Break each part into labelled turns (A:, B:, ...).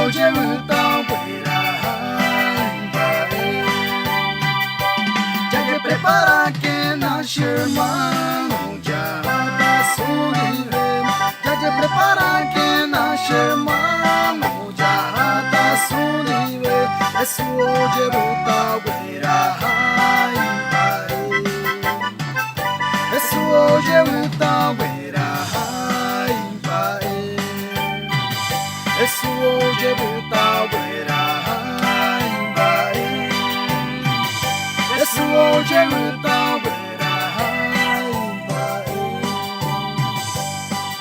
A: Oujevyta Ogueraha, imbae. Ya que prepara que nace hermano, ya pasó nivel. Ya que prepara que nace hermano, ya pasó nivel. Jesús Oujevyta Ogueraha, imbae. Jesús Oujevyta Ogueraha, imbae. Jesús Oujevyta Ogueraha, imbae. Jesús Oujevyta Ogueraha, imbae.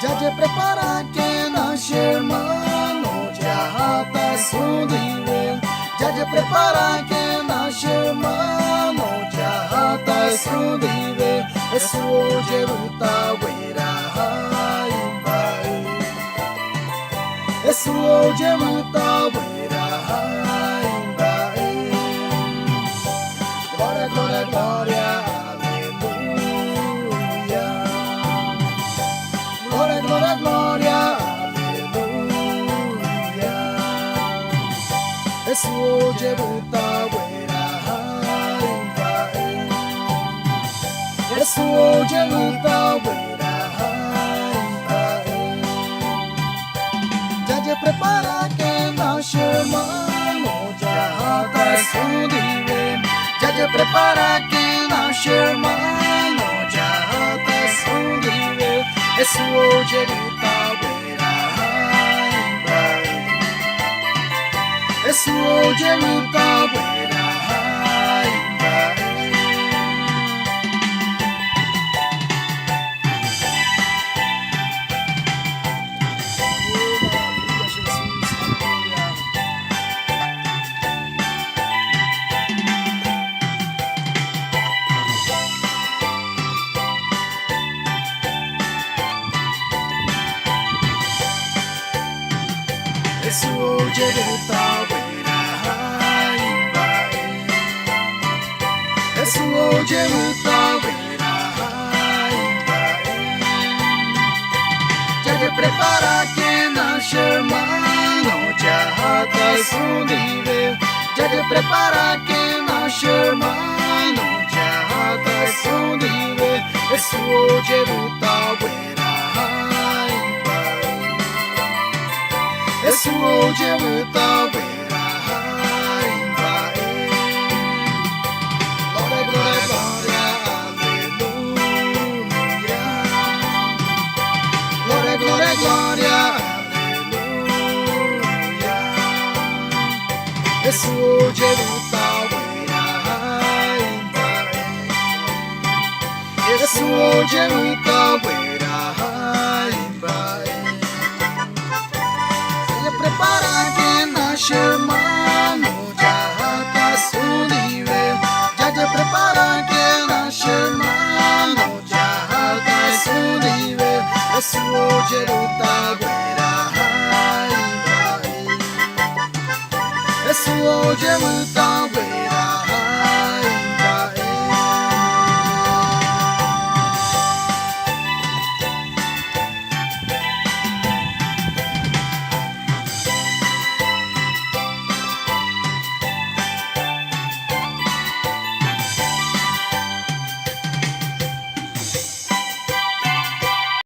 A: Ya te prepara que nace hermano, ya está su nivel. Ya te prepara que nace hermano, ya está su nivel. Jesús Oujevyta Ogueraha, imbae. Jesús Oujevyta Ogueraha, imbae. Glória, glória, glória, aleluia. Glória, glória, glória, aleluia. Jesús Oujevyta Ogueraha, imbae. Jesús Oujevyta Ogueraha, imbae. Ya te prepara que nace hermano, ya está su nivel. Ya te prepara que nace hermano, ya está su nivel. Jesús Oujevyta Ogueraha, imbae. Jesús Oujevyta Ogueraha, imbae. Jesús Oujevyta Ogueraha, imbae. Jesús Oujevyta Ogueraha, imbae. Ya te prepara que nace hermano, ya está su nivel. Ya te prepara que nace hermano, ya está su nivel. Jesús Oujevyta Ogueraha, imbae. Jesús Oujevyta Ogueraha, imbae. Glória, glória, glória, aleluia. Glória, glória, glória, aleluia. Jesús Oujevyta Ogueraha, imbae. Jesús Oujevyta Ogueraha, imbae. Prepara que nace hermano, ya está su nivel. Ya te prepara que nace hermano, ya está su nivel. Jesús Oujevyta Ogueraha, imbae. Jesús Oujevyta Ogueraha.